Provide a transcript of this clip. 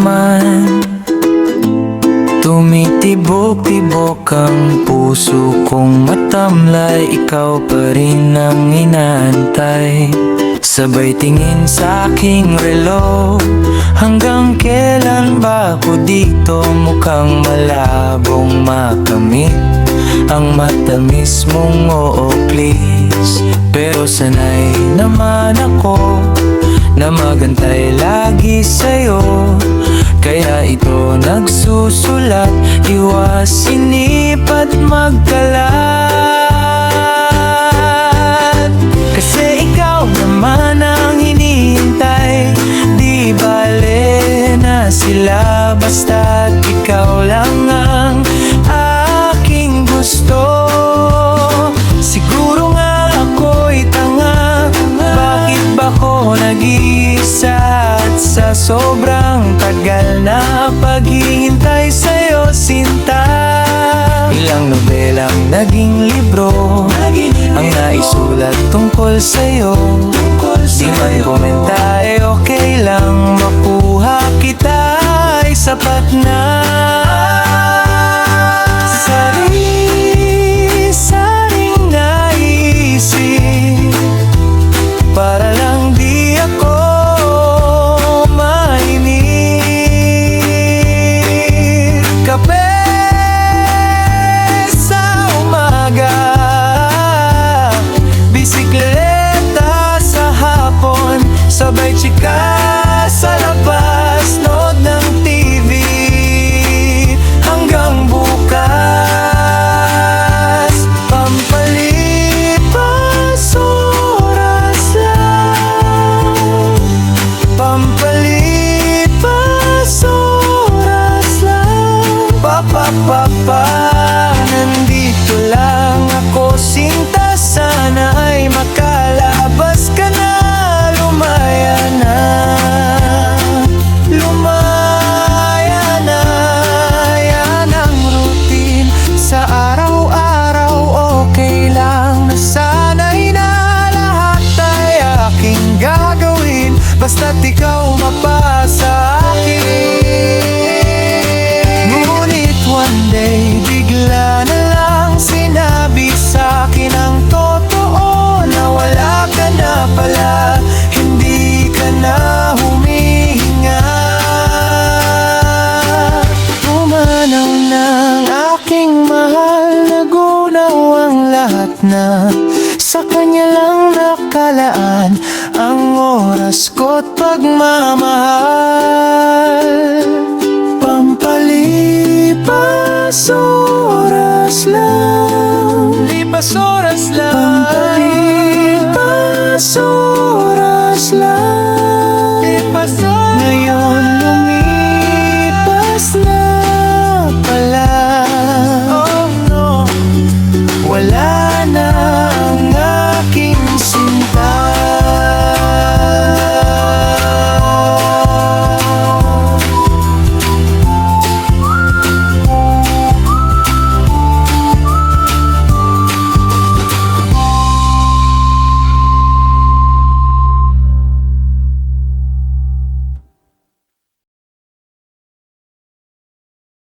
naman. Tumitibok-tibok ang puso kong matamlay, ikaw pa rin ang inaantay. Sabay tingin sa aking relo, hanggang kailan ba ako dito? Mukhang malabong makamit ang matamis mong oo please. Pero sanay naman ako na magantay lagi sa'yo, kaya ito nagsusulat, iwas sinip at magkalat. Kasi ikaw naman ang hinihintay, di bale na sila, basta't ikaw lang ang aking gusto. Siguro nga ako'y tanga, bakit ba ko nag-iisa? At sa sobrang tagal na paghihintay sa'yo, sinta, ilang nobelang naging libro ang naisulat tungkol sa'yo. Di man komenta ay okay lang, makuha kita ay sapat na. Sari-saring naisip para lang di ako mainip. Kape sa umaga, bisikleta sa hapon, sabay chika sa labas, nood ng TV hanggang bukas. Pampalipas oras lang, pampalipas oras lang. Pa-pa-pa-pa, nandito lang ako sinta, sana ay makalabas ka na. Lumaya na, lumaya na. Yan ang routine sa araw-araw, okay lang. Nasanay na lahat ay aking gagawin, basta't ikaw mapasa akin. Ngunit one day, bigla na lang sinabi sa'kin ang totoo, na wala ka na pala, hindi ka na humihinga. Pumanaw ng aking mahal, nagunaw ang lahat na sa kanya lang nakalaan ang oras ko't pagmamahal. Pampalipas oras lang, lipas oras lang, pampalipas oras